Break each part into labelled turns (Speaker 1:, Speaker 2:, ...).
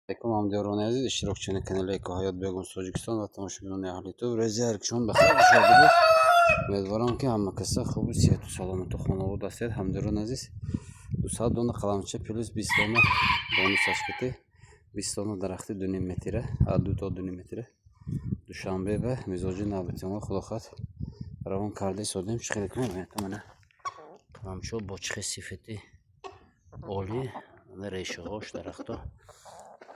Speaker 1: Assalomu hamdyoroni aziz ishtirokchini kanali Ekohayot Begum Tojikiston va tomoshabinlarni ahli YouTube rezervation baxir bo'lib uمیدوارم hamma kasa خوب صحت و سلامت و خانواده است hamdyoroni aziz 200 dona qalamchi plus 20 dona bonus tashkiti 20 dona daraxti 2 metr 2 تا 2 metr dushanbe va mizoji navbatga xuloqat ravon kardi sodem chiqib kelmayapti mana qalamchi با چه صفتی عالی و ریشه هاش درخت‌ها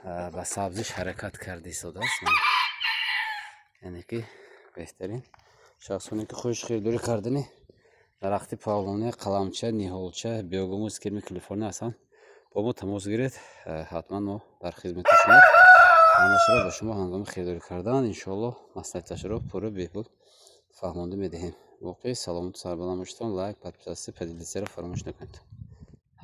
Speaker 1: و سبزیش حرکت کرده ساده است یعنی که بهترین شخصونی که خوش خیرداری کردنی درخت پاولونی قلمچه نیهولچه بیوگوموس کرمی کالیفرنیا هستن با ما تماس گیرید حتما ما در خدمت شما همه با شما هنگام خیرداری کردن انشالله مصلحتش رو پوره بهبود فهمانده میدهیم واقعی سلامت و سربلند باشید لایک подписаться поделиться رو فراموش نکنید.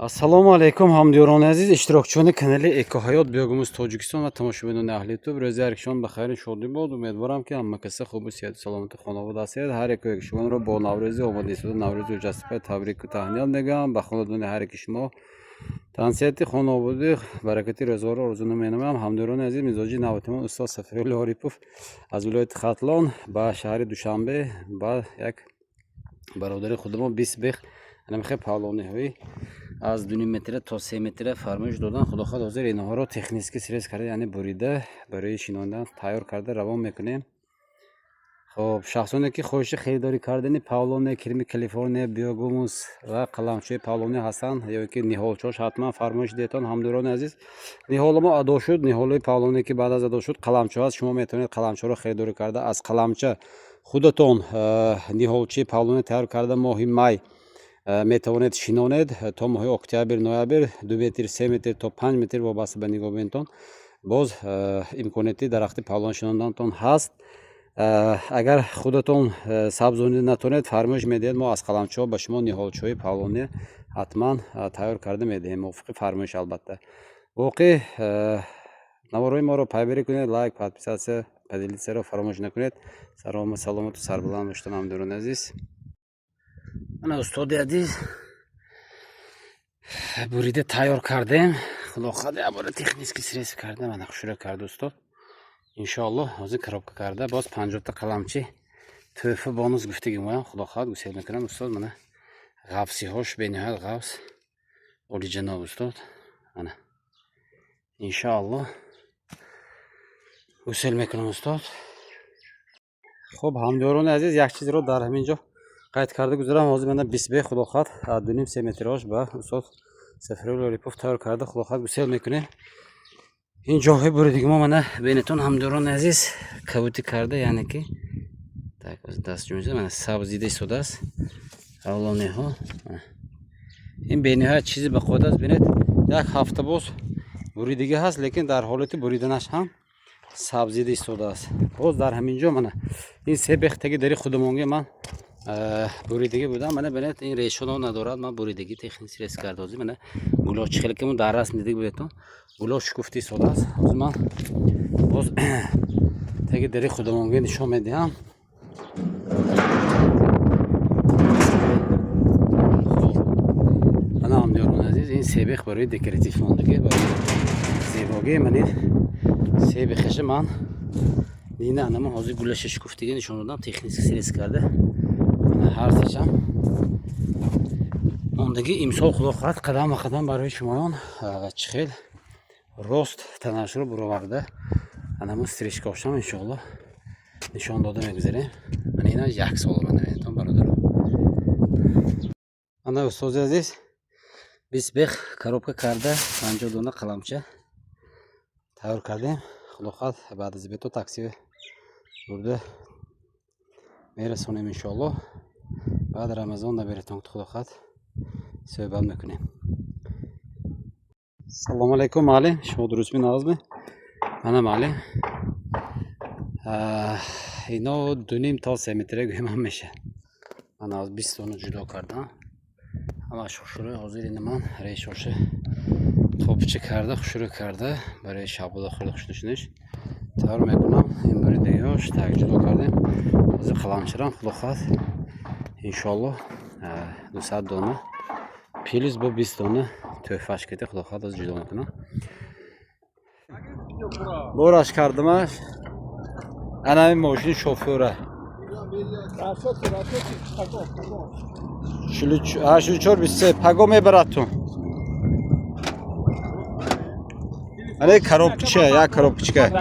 Speaker 1: Assalomu alaykum hamdyoroni aziz ishtirokchini kanali Ekohayot Begum Tojikiston va tomoshabinlarni ahli YouTube rezervation baxir shodli bo'ldi. Uمیدوارم که hamma kasa خوب و صحت و سلامت خانواده است. هر یک شما رو با نوروز آماده نوروز جشن تبریک و تهنیت میگم. به خانواده هر یک شما تنسیتی خانواده برکتی رضوان آرزو می‌نمایم. همداران عزیز مزاجی نوتمان استاد سفیرعلی عاریپوف از ولایت ختلان به شهر دوشنبه با یک برادر خودمان 20 بیخ نمیخواد پالونی هایی از 2 متر تا 3 متر فرمایش دادن. خدا خواهد حاضر اینها رو تکنیکی سریز کرده یعنی بریده برای شیناندن تیار کرده روان میکنیم. خب شخصانی که خواهش خریداری کردن پاولونی کرمی کالیفرنیا بیوگوموس و قلمچه پاولونی هستند یا که نیهولچاش حتما فرمایش دیتان همداران عزیز نیهول ما ادا شد. نیهول پاولونی که بعد از ادا شد قلمچه هست. شما میتونید قلمچه رو خریداری کرده از قلمچه خودتون نیهولچه پاولونی تیار کرده ماه می میتوانید شینانید تا ماه اکتبر نوامبر 2 متر 3 متر تا 5 متر وابسته به نگاهتون باز امکاناتی درخت پاولون شیناندنتون هست. اگر خودتون سبزونی نتونید فرمایش میدید ما از قلمچه ها به شما نیهولچه پاولونی حتما تیار کرده میدهیم موافق فرمایش البته. واقعی نوارای ما رو پیگیری کنید لایک подписаться поделиться رو فراموش نکنید. سلامت و سربلند باشید همداران عزیز. من استاد عزیز بریده تیار کردیم. خدا خواهد عباره تکنیکی سریز کرده من خوشحال کرد استاد. انشالله از این коробка کرده باز 50 تا قلمچی تحفه بونوس گفتگی میگم. خدا خواهد گوشت میکنم استاد من غفسی هاش به نهایت غفس عالی جناب استاد من انشالله گوشت میکنم استاد. خب همداران عزیز یک چیز رو در همینجا قید کرده گذارم. حاضر من 20 به خدا خواهد 2.5 3 متراژ با استاد سفیرعلی عاریپوف تیار کرده. خدا خواهد گوشت میکنه. این جاهای بریدگی ما من بینتون همداران عزیز کبوتی کرده یعنی که так از دست جمعه من سبزیده شده است اولانی ها. این بینها چیزی به خود است بینید یک هفته باز بریدگی هست لیکن در حالت بریدنش هم سبزیده شده است. باز در همینجا من این سه بختگی داری خودمونگی من بریدگی بودم. من ببینید این ریشه‌ها ندارد. من بریدگی تکنیکی ریس کردم. من گلاش خیلی کمون در راست دیدی بودم گلاش شکفتی شده است. از من باز تگی داری خودمونگی نشون میدم. انا همداران عزیز این سه بخ برای دکوراتیو ماندگی برای زیبایی من این سه بخش من دیگه انما حاضر گلاش شکفتگی نشون دادم تکنیکی ریس کرده. هر چیزم ماندگی امسال خدا خواهد قدم به قدم برای شمایان چخیل راست تنش رو برآورده انما استریش کاشتم انشالله نشان داده میگذاریم. من اینا یک سال من نمیتونم برادرم. انا استاد عزیز 20 بیخ коробка کرده 50 دونه قلمچه تیار کردیم. خدا خواهد بعد از بیتو تاکسی برده میرسونیم انشالله. بعد رمضان نبیرتون خدا خواهد صحبت میکنیم. سلام علیکم معلم شما درست می نازم من معلم اینا 2.5 تا 3 متر گویم هم میشه. من از 20 دونه جدا کردم اما شوشوره حاضر این من ریشوشه توپچه کرده خوشوره کرده برای شب و داخل خوشنشنش تیار میکنم. این بریدگی هاش تک جدا کردیم. حاضر قلمچرم خدا خواهد انشالله 200 دونه پیلیز با 20 دونه تحفهش کته خدا خواهد از جدا میکنم. Boraş kardıma. Anamın maşinin şoförü. Şülüçör bitse pago meberatun. Hani karopçe ya karopçe.